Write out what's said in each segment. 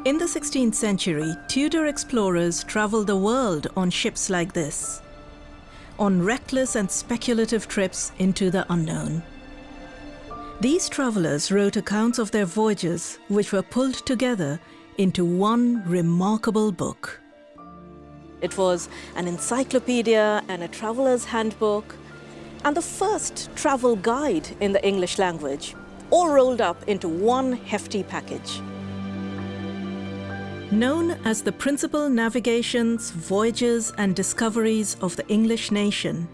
In the 16th century, Tudor explorers traveled the world on ships like this, on reckless and speculative trips into the unknown. These travelers wrote accounts of their voyages, which were pulled together into one remarkable book. It was an encyclopedia and a traveler's handbook, and the first travel guide in the English language, all rolled up into one hefty package. Known as the principal navigations, voyages and discoveries of the English nation,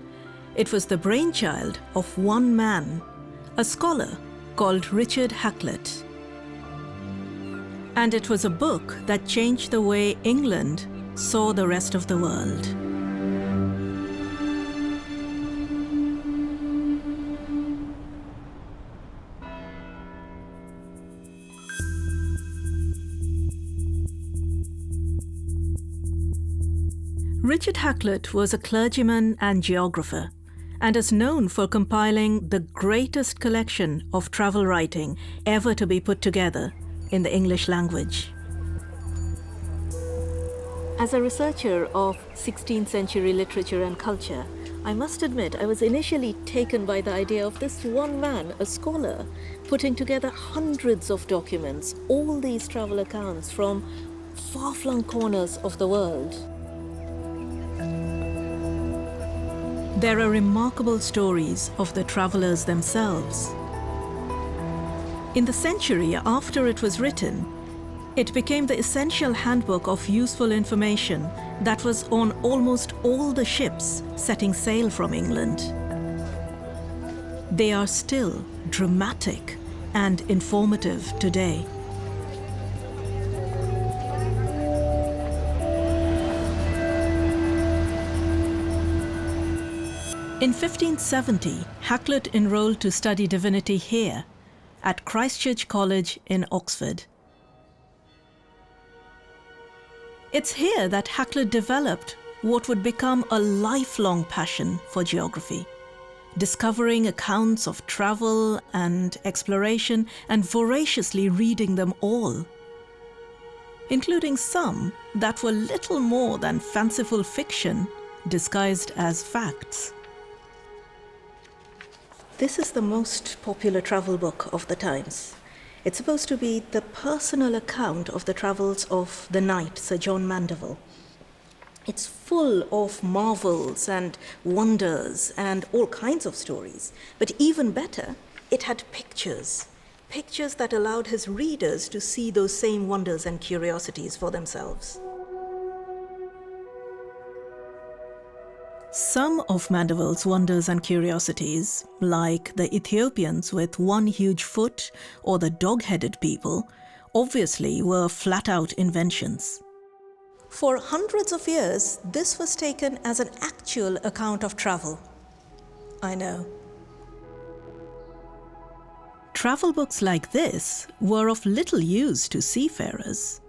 it was the brainchild of one man, a scholar called Richard Hakluyt. And it was a book that changed the way England saw the rest of the world. Richard Hakluyt was a clergyman and geographer, and is known for compiling the greatest collection of travel writing ever to be put together in the English language. As a researcher of 16th century literature and culture, I must admit I was initially taken by the idea of this one man, a scholar, putting together hundreds of documents, all these travel accounts from far-flung corners of the world. There are remarkable stories of the travelers themselves. In the century after it was written, it became the essential handbook of useful information that was on almost all the ships setting sail from England. They are still dramatic and informative today. In 1570, Hakluyt enrolled to study divinity here, at Christ Church College in Oxford. It's here that Hakluyt developed what would become a lifelong passion for geography, discovering accounts of travel and exploration and voraciously reading them all, including some that were little more than fanciful fiction disguised as facts. This is the most popular travel book of the times. It's supposed to be the personal account of the travels of the knight, Sir John Mandeville. It's full of marvels and wonders and all kinds of stories. But even better, it had pictures. Pictures that allowed his readers to see those same wonders and curiosities for themselves. Some of Mandeville's wonders and curiosities, like the Ethiopians with one huge foot or the dog-headed people, obviously were flat-out inventions. For hundreds of years, this was taken as an actual account of travel. I know. Travel books like this were of little use to seafarers.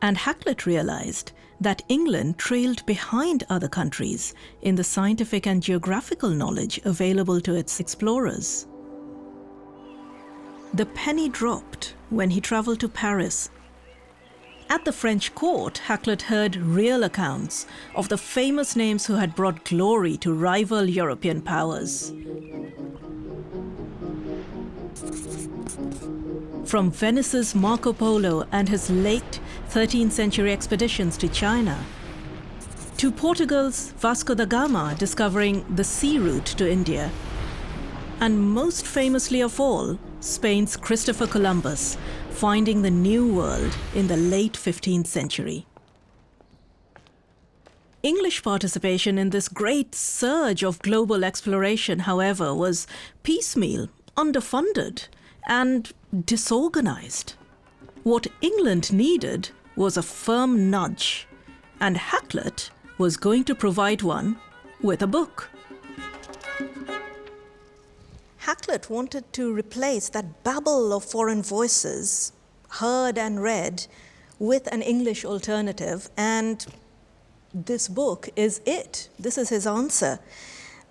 And Hakluyt realized that England trailed behind other countries in the scientific and geographical knowledge available to its explorers. The penny dropped when he traveled to Paris. At the French court, Hakluyt heard real accounts of the famous names who had brought glory to rival European powers. From Venice's Marco Polo and his late 13th century expeditions to China, to Portugal's Vasco da Gama discovering the sea route to India, and most famously of all, Spain's Christopher Columbus finding the New World in the late 15th century. English participation in this great surge of global exploration, however, was piecemeal, underfunded, and disorganized. What England needed was a firm nudge, and Hakluyt was going to provide one with a book. Hakluyt wanted to replace that babble of foreign voices, heard and read, with an English alternative, and this book is it. This is his answer.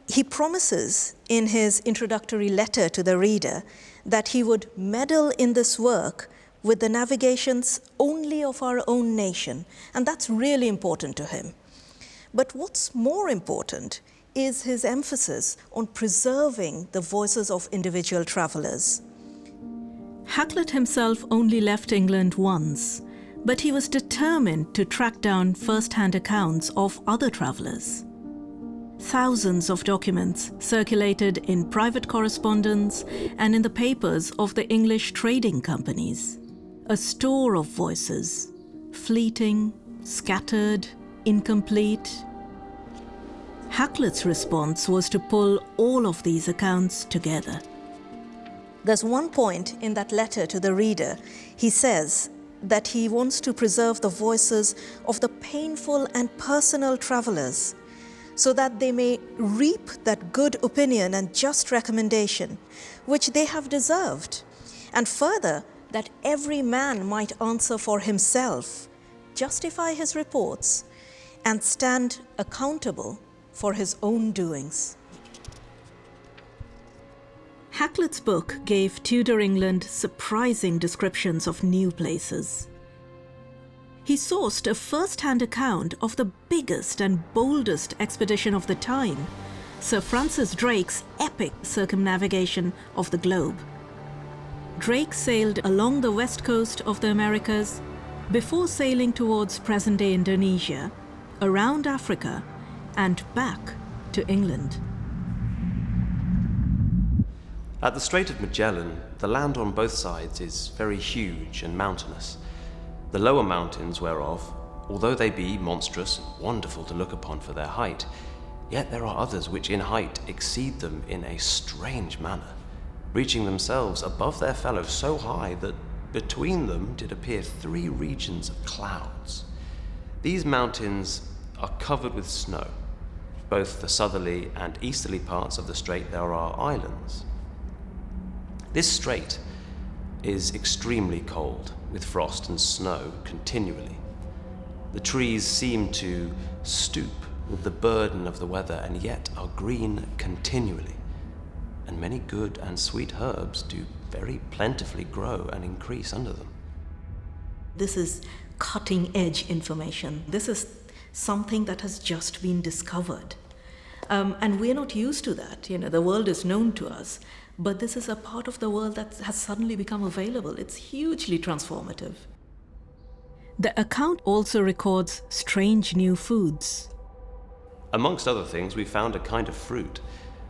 He promises in his introductory letter to the reader that he would meddle in this work with the navigations only of our own nation, and that's really important to him. But what's more important is his emphasis on preserving the voices of individual travelers. Hakluyt himself only left England once, but he was determined to track down first-hand accounts of other travelers. Thousands of documents circulated in private correspondence and in the papers of the English trading companies. A store of voices, fleeting, scattered, incomplete. Hakluyt's response was to pull all of these accounts together. There's one point in that letter to the reader. He says that he wants to preserve the voices of the painful and personal travelers so that they may reap that good opinion and just recommendation which they have deserved, and further, that every man might answer for himself, justify his reports, and stand accountable for his own doings. Hakluyt's book gave Tudor England surprising descriptions of new places. He sourced a first-hand account of the biggest and boldest expedition of the time, Sir Francis Drake's epic circumnavigation of the globe. Drake sailed along the west coast of the Americas before sailing towards present-day Indonesia, around Africa, and back to England. At the Strait of Magellan, the land on both sides is very huge and mountainous, the lower mountains whereof, although they be monstrous and wonderful to look upon for their height, yet there are others which in height exceed them in a strange manner, reaching themselves above their fellows so high that between them did appear 3 regions of clouds. These mountains are covered with snow. Both the southerly and easterly parts of the strait there are islands. This strait is extremely cold, with frost and snow continually. The trees seem to stoop with the burden of the weather and yet are green continually, and many good and sweet herbs do very plentifully grow and increase under them. This is cutting-edge information. This is something that has just been discovered. And we're not used to that. The world is known to us, but this is a part of the world that has suddenly become available. It's hugely transformative. The account also records strange new foods. Amongst other things, we found a kind of fruit,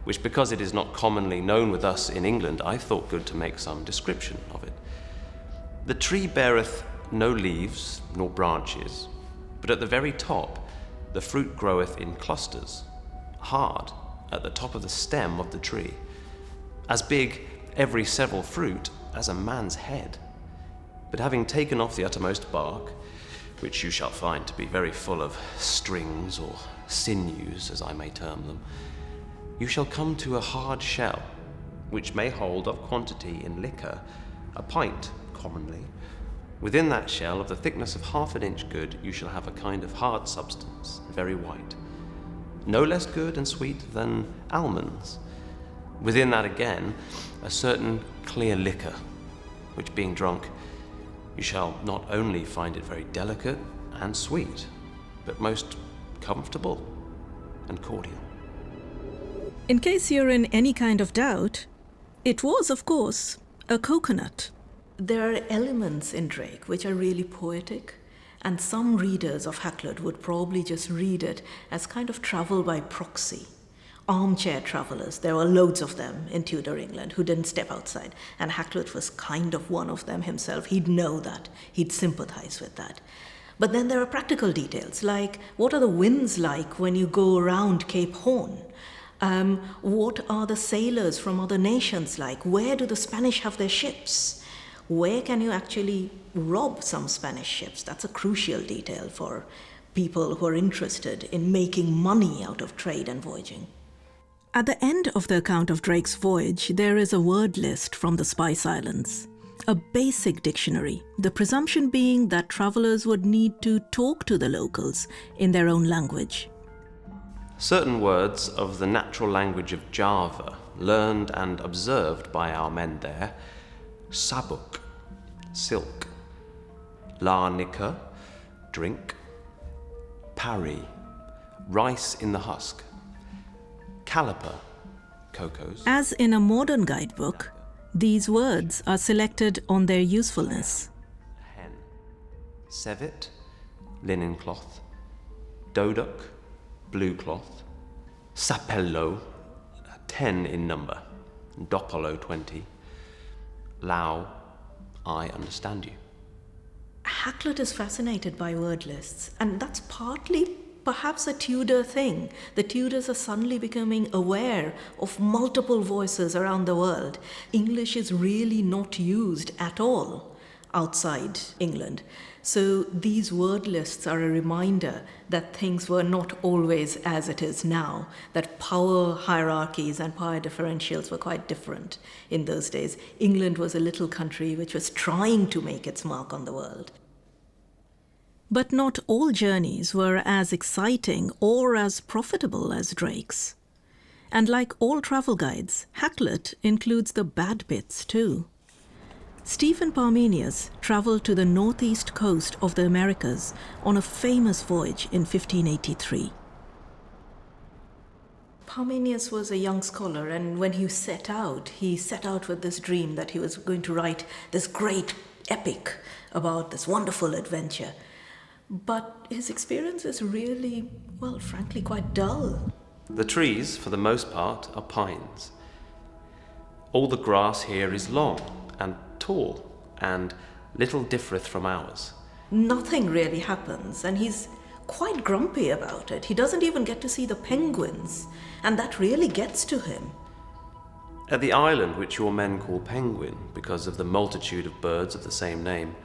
which because it is not commonly known with us in England, I thought good to make some description of it. The tree beareth no leaves nor branches, but at the very top the fruit groweth in clusters, hard at the top of the stem of the tree, as big every several fruit as a man's head. But having taken off the uttermost bark, which you shall find to be very full of strings or sinews, as I may term them, you shall come to a hard shell, which may hold of quantity in liquor a pint commonly. Within that shell, of the thickness of 1/2 inch good, you shall have a kind of hard substance, very white, no less good and sweet than almonds. Within that again, a certain clear liquor, which being drunk, you shall not only find it very delicate and sweet, but most comfortable and cordial. In case you're in any kind of doubt, it was, of course, a coconut. There are elements in Drake which are really poetic, and some readers of Hakluyt would probably just read it as kind of travel by proxy. Armchair travelers, there were loads of them in Tudor England who didn't step outside, and Hakluyt was kind of one of them himself. He'd know that, he'd sympathize with that. But then there are practical details, like what are the winds like when you go around Cape Horn? What are the sailors from other nations like? Where do the Spanish have their ships? Where can you actually rob some Spanish ships? That's a crucial detail for people who are interested in making money out of trade and voyaging. At the end of the account of Drake's voyage, there is a word list from the Spice Islands, a basic dictionary, the presumption being that travelers would need to talk to the locals in their own language. Certain words of the natural language of Java, learned and observed by our men there, sabuk, silk. Larnica, drink. Parry, rice in the husk. Caliper, cocoas. As in a modern guidebook, these words are selected on their usefulness. Hen. Sevet, linen cloth. Doduc, blue cloth. Sapello, 10 in number. Dopolo, 20. Lao, I understand you. Hakluyt is fascinated by word lists, and that's partly perhaps a Tudor thing. The Tudors are suddenly becoming aware of multiple voices around the world. English is really not used at all outside England. So these word lists are a reminder that things were not always as it is now, that power hierarchies and power differentials were quite different in those days. England was a little country which was trying to make its mark on the world. But not all journeys were as exciting or as profitable as Drake's. And like all travel guides, Hakluyt includes the bad bits too. Stephen Parmenius travelled to the northeast coast of the Americas on a famous voyage in 1583. Parmenius was a young scholar, and when he set out with this dream that he was going to write this great epic about this wonderful adventure. But his experience is really, well, frankly, quite dull. The trees, for the most part, are pines. All the grass here is long and tall, and little differeth from ours. Nothing really happens, and he's quite grumpy about it. He doesn't even get to see the penguins, and that really gets to him. At the island which your men call Penguin, because of the multitude of birds of the same name,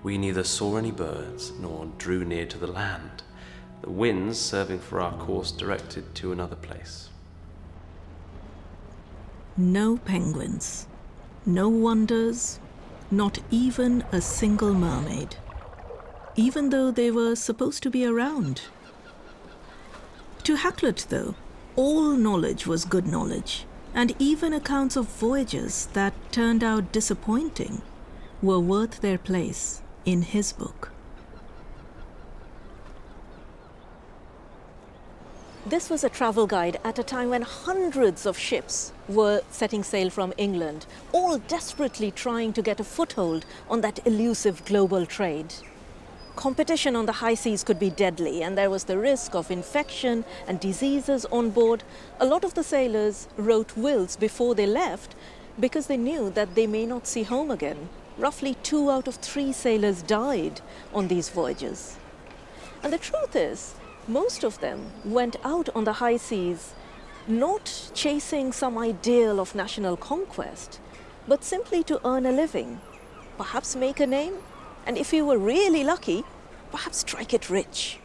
we neither saw any birds nor drew near to the land, the winds serving for our course directed to another place. No penguins, no wonders, not even a single mermaid, even though they were supposed to be around. To Hakluyt, though, all knowledge was good knowledge, and even accounts of voyages that turned out disappointing were worth their place in his book. This was a travel guide at a time when hundreds of ships were setting sail from England, all desperately trying to get a foothold on that elusive global trade. Competition on the high seas could be deadly, and there was the risk of infection and diseases on board. A lot of the sailors wrote wills before they left because they knew that they may not see home again. Roughly 2 out of 3 sailors died on these voyages. And the truth is, most of them went out on the high seas not chasing some ideal of national conquest, but simply to earn a living, perhaps make a name, and if you were really lucky, perhaps strike it rich.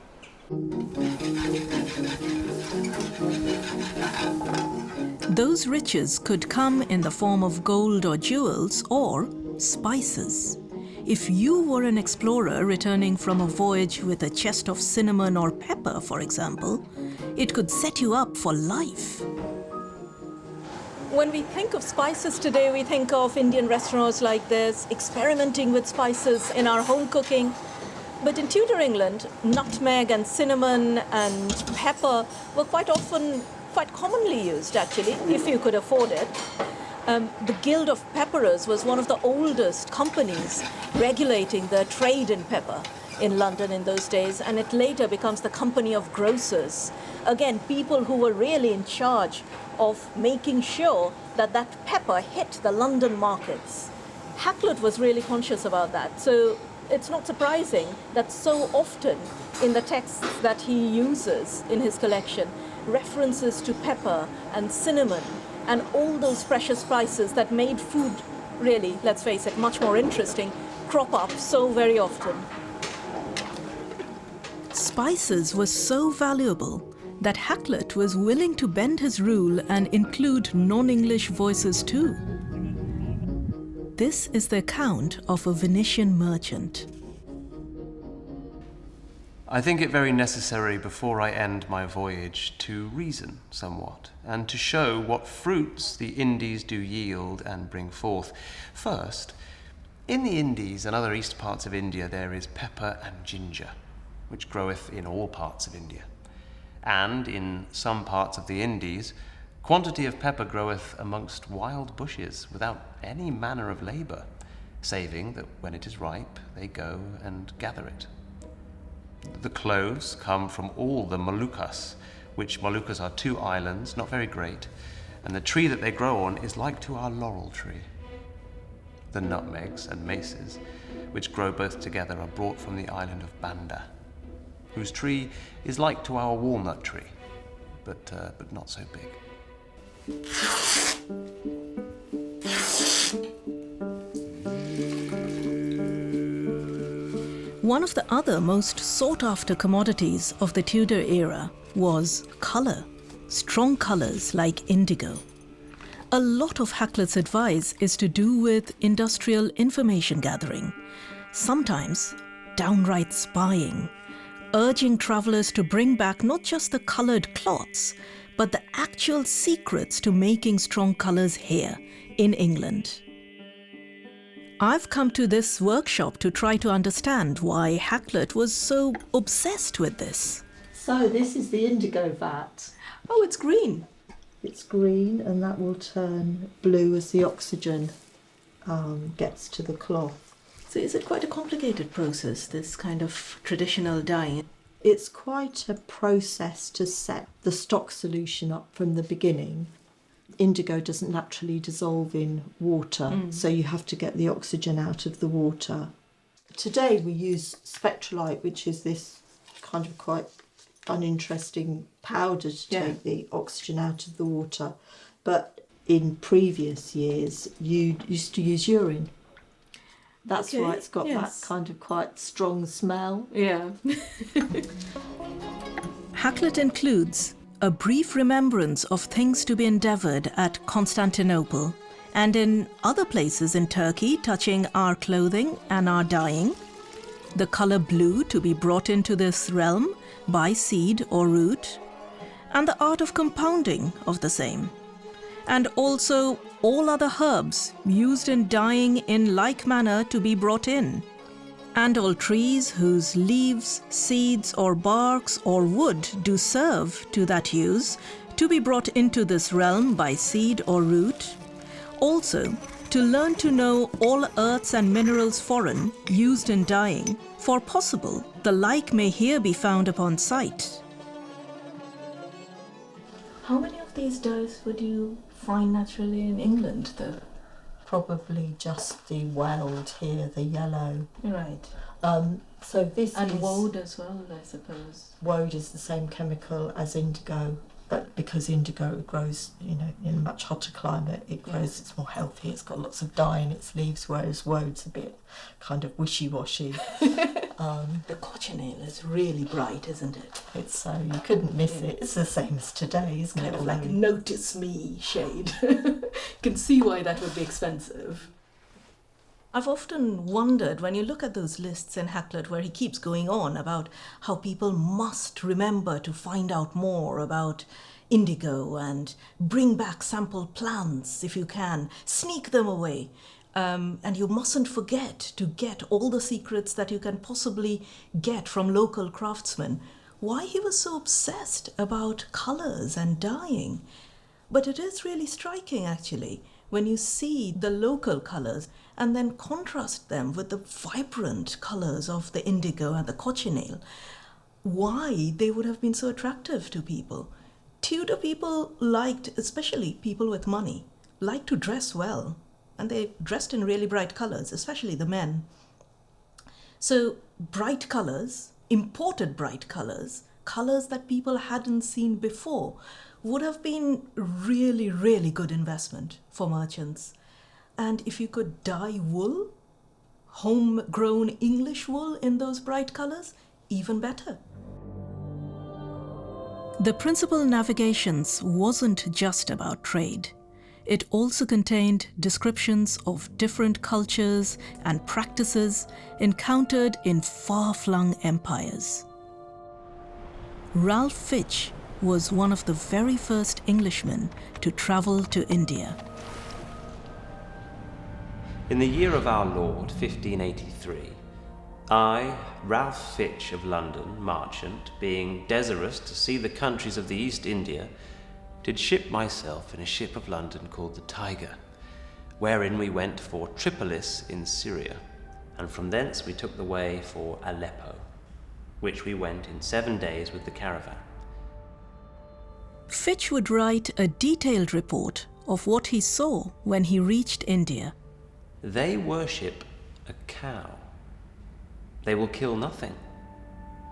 Those riches could come in the form of gold or jewels or spices. If you were an explorer returning from a voyage with a chest of cinnamon or pepper, for example, it could set you up for life. When we think of spices today, we think of Indian restaurants like this, experimenting with spices in our home cooking. But in Tudor England, nutmeg and cinnamon and pepper were quite commonly used, actually, if you could afford it. The Guild of Pepperers was one of the oldest companies regulating the trade in pepper in London in those days, and it later becomes the Company of Grocers. Again, people who were really in charge of making sure that that pepper hit the London markets. Hakluyt was really conscious about that, so it's not surprising that so often in the texts that he uses in his collection, references to pepper and cinnamon and all those precious spices that made food really, let's face it, much more interesting, crop up so very often. Spices were so valuable that Hakluyt was willing to bend his rule and include non-English voices too. This is the account of a Venetian merchant. I think it very necessary before I end my voyage to reason somewhat, and to show what fruits the Indies do yield and bring forth. First, In the Indies and other east parts of India there is pepper and ginger, which groweth in all parts of India. And in some parts of the Indies, quantity of pepper groweth amongst wild bushes without any manner of labour, saving that when it is ripe they go and gather it. The cloves come from all the Moluccas, which Moluccas are 2 islands, not very great, and the tree that they grow on is like to our laurel tree. The nutmegs and maces, which grow both together, are brought from the island of Banda, whose tree is like to our walnut tree, but not so big. One of the other most sought-after commodities of the Tudor era was colour, strong colours like indigo. A lot of Hakluyt's advice is to do with industrial information gathering, sometimes downright spying, urging travellers to bring back not just the coloured cloths, but the actual secrets to making strong colours here in England. I've come to this workshop to try to understand why Hakluyt was so obsessed with this. So this is the indigo vat. Oh, it's green. It's green and that will turn blue as the oxygen gets to the cloth. So is it quite a complicated process, this kind of traditional dyeing? It's quite a process to set the stock solution up from the beginning. Indigo doesn't naturally dissolve in water, so you have to get the oxygen out of the water. Today we use spectrolite, which is this kind of quite uninteresting powder to take the oxygen out of the water. But in previous years, you used to use urine. That's why it's got that kind of quite strong smell. Yeah. Hakluyt includes a brief remembrance of things to be endeavoured at Constantinople and in other places in Turkey touching our clothing and our dyeing, the colour blue to be brought into this realm by seed or root, and the art of compounding of the same, and also all other herbs used in dyeing in like manner to be brought in, and all trees whose leaves, seeds or barks or wood do serve to that use to be brought into this realm by seed or root. Also, to learn to know all earths and minerals foreign used in dyeing, for possible the like may here be found upon sight. How many of these dyes would you find naturally in England, though? Probably just the weld here, the yellow. Right. So this And is... woad as well, I suppose. Woad is the same chemical as indigo, but because indigo grows, in a much hotter climate, it grows, it's more healthy, it's got lots of dye in its leaves, whereas woad's a bit kind of wishy-washy. The cochineal is really bright, isn't it? It's so, you couldn't miss it. It's the same as today, isn't Kind it? of like a notice me shade. You can see why that would be expensive. I've often wondered, when you look at those lists in Hakluyt where he keeps going on about how people must remember to find out more about indigo and bring back sample plants if you can, sneak them away. And you mustn't forget to get all the secrets that you can possibly get from local craftsmen. Why he was so obsessed about colours and dyeing. But it is really striking, actually, when you see the local colours and then contrast them with the vibrant colours of the indigo and the cochineal, why they would have been so attractive to people. Tudor people liked, especially people with money, liked to dress well. And they dressed in really bright colours, especially the men. So bright colours, imported bright colours, colours that people hadn't seen before, would have been really, really good investment for merchants. And if you could dye wool, homegrown English wool in those bright colours, even better. The principal navigations wasn't just about trade. It also contained descriptions of different cultures and practices encountered in far-flung empires. Ralph Fitch was one of the very first Englishmen to travel to India. In the year of our Lord, 1583, I, Ralph Fitch of London, merchant, being desirous to see the countries of the East India, did ship myself in a ship of London called the Tiger, wherein we went for Tripolis in Syria, and from thence we took the way for Aleppo, which we went in 7 days with the caravan. Fitch would write a detailed report of what he saw when he reached India. They worship a cow. They will kill nothing,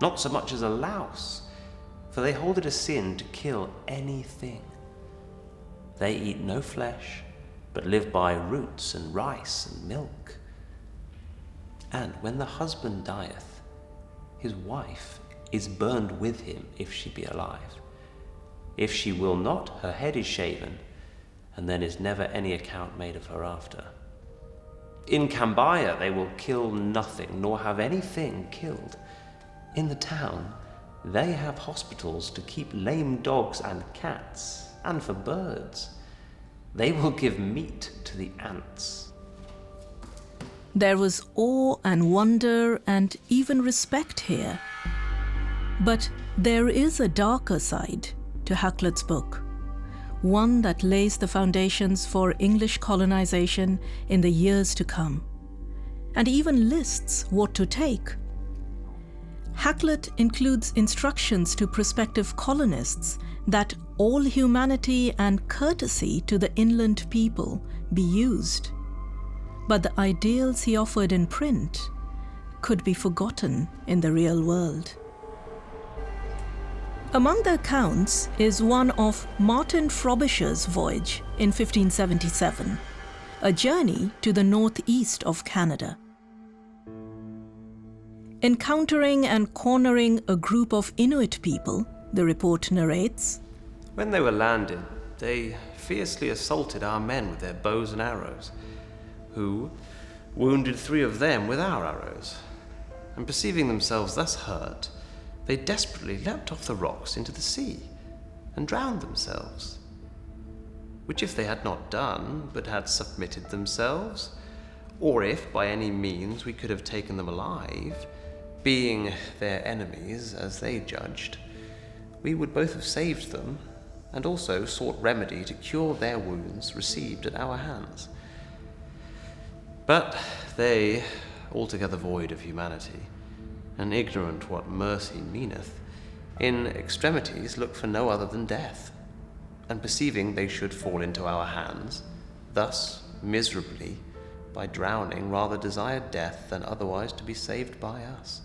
not so much as a louse, for they hold it a sin to kill anything. They eat no flesh, but live by roots and rice and milk. And when the husband dieth, his wife is burned with him if she be alive. If she will not, her head is shaven, and then is never any account made of her after. In Cambaya they will kill nothing, nor have anything killed. In the town they have hospitals to keep lame dogs and cats, and for birds. They will give meat to the ants. There was awe and wonder and even respect here. But there is a darker side to Hakluyt's book, one that lays the foundations for English colonization in the years to come, and even lists what to take. Hakluyt includes instructions to prospective colonists that all humanity and courtesy to the inland people be used. But the ideals he offered in print could be forgotten in the real world. Among the accounts is one of Martin Frobisher's voyage in 1577, a journey to the northeast of Canada. Encountering and cornering a group of Inuit people, the report narrates, When they were landed, they fiercely assaulted our men with their bows and arrows, who wounded 3 of them with our arrows. And perceiving themselves thus hurt, they desperately leapt off the rocks into the sea and drowned themselves. Which if they had not done, but had submitted themselves, or if by any means we could have taken them alive, being their enemies as they judged, we would both have saved them, and also sought remedy to cure their wounds received at our hands. But they, altogether void of humanity, and ignorant what mercy meaneth, in extremities look for no other than death, and perceiving they should fall into our hands, thus miserably, by drowning, rather desired death than otherwise to be saved by us.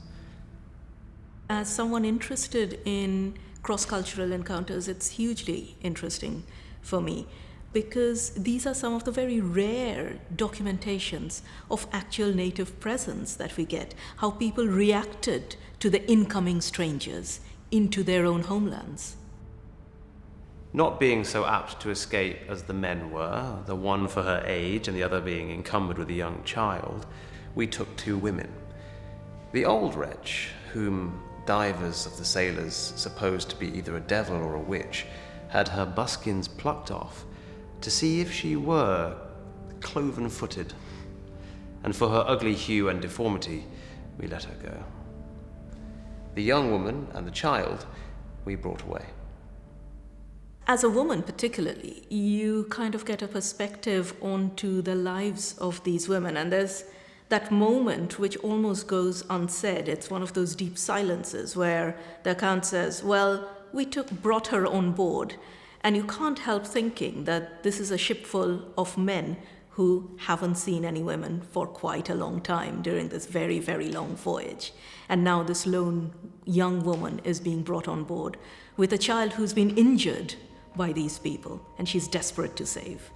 As someone interested in cross-cultural encounters, it's hugely interesting for me, because these are some of the very rare documentations of actual native presence that we get, how people reacted to the incoming strangers into their own homelands. Not being so apt to escape as the men were, the one for her age and the other being encumbered with a young child, we took 2 women. The old wretch, whom divers of the sailors supposed to be either a devil or a witch, had her buskins plucked off, to see if she were cloven-footed, and for her ugly hue and deformity, we let her go. The young woman and the child we brought away. As a woman particularly, you kind of get a perspective onto the lives of these women, and there's that moment which almost goes unsaid. It's one of those deep silences where the account says, well, we brought her on board, and you can't help thinking that this is a ship full of men who haven't seen any women for quite a long time during this very, very long voyage. And now this lone young woman is being brought on board with a child who's been injured by these people, and she's desperate to save.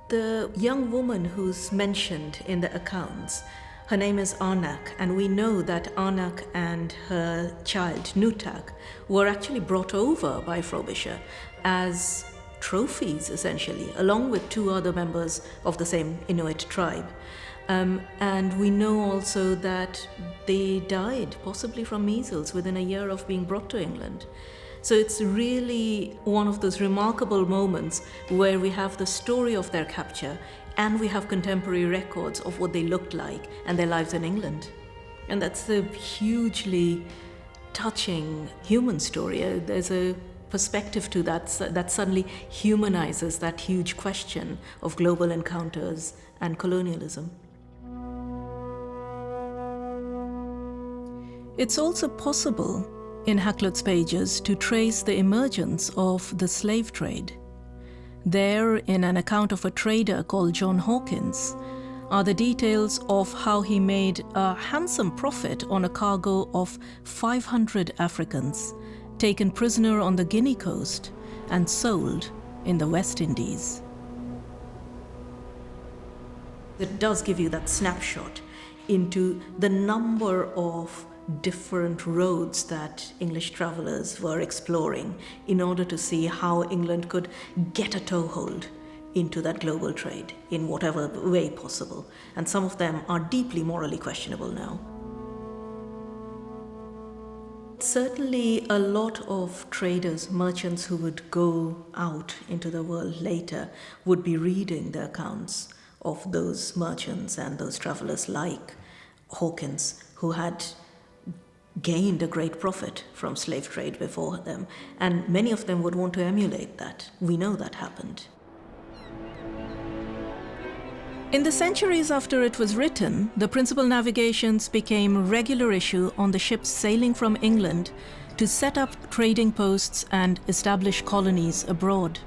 The young woman who's mentioned in the accounts, her name is Arnak, and we know that Arnak and her child Nutak were actually brought over by Frobisher as trophies, essentially, along with 2 other members of the same Inuit tribe. And we know also that they died, possibly from measles, within a year of being brought to England. So it's really one of those remarkable moments where we have the story of their capture and we have contemporary records of what they looked like and their lives in England. And that's a hugely touching human story. There's a perspective to that that suddenly humanizes that huge question of global encounters and colonialism. It's also possible in Hakluyt's pages to trace the emergence of the slave trade. There, in an account of a trader called John Hawkins, are the details of how he made a handsome profit on a cargo of 500 Africans taken prisoner on the Guinea coast and sold in the West Indies. It does give you that snapshot into the number of different roads that English travelers were exploring in order to see how England could get a toehold into that global trade in whatever way possible. And some of them are deeply morally questionable now. Certainly a lot of traders, merchants who would go out into the world later would be reading the accounts of those merchants and those travelers like Hawkins, who had gained a great profit from slave trade before them, and many of them would want to emulate that. We know that happened. In the centuries after it was written, the principal navigations became a regular issue on the ships sailing from England to set up trading posts and establish colonies abroad.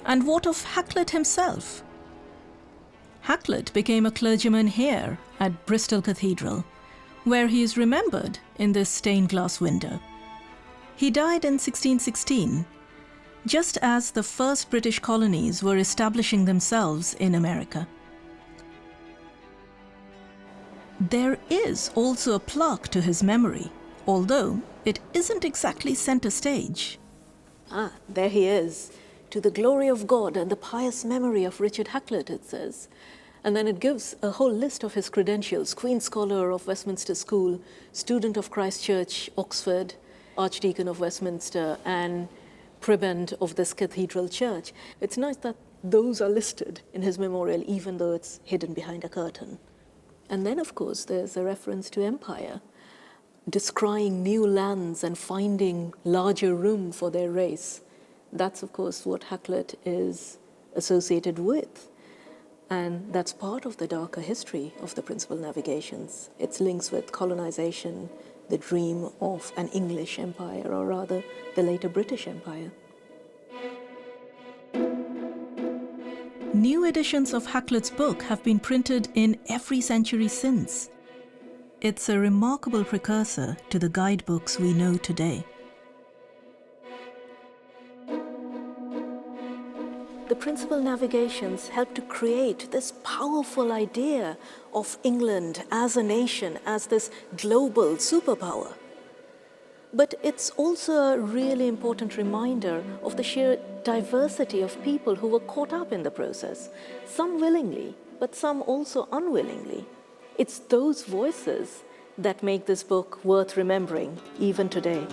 And what of Hakluyt himself? Hakluyt became a clergyman here at Bristol Cathedral, where he is remembered in this stained glass window. He died in 1616, just as the first British colonies were establishing themselves in America. There is also a plaque to his memory, although it isn't exactly center stage. There he is. To the glory of God and the pious memory of Richard Hakluyt, it says. And then it gives a whole list of his credentials: Queen's Scholar of Westminster School, student of Christ Church, Oxford, Archdeacon of Westminster, and prebend of this cathedral church. It's nice that those are listed in his memorial, even though it's hidden behind a curtain. And then, of course, there's a reference to empire, descrying new lands and finding larger room for their race. That's, of course, what Hakluyt is associated with. And that's part of the darker history of the principal navigations. Its links with colonization, the dream of an English empire, or rather, the later British Empire. New editions of Hakluyt's book have been printed in every century since. It's a remarkable precursor to the guidebooks we know today. The principal navigations helped to create this powerful idea of England as a nation, as this global superpower. But it's also a really important reminder of the sheer diversity of people who were caught up in the process, some willingly, but some also unwillingly. It's those voices that make this book worth remembering even today.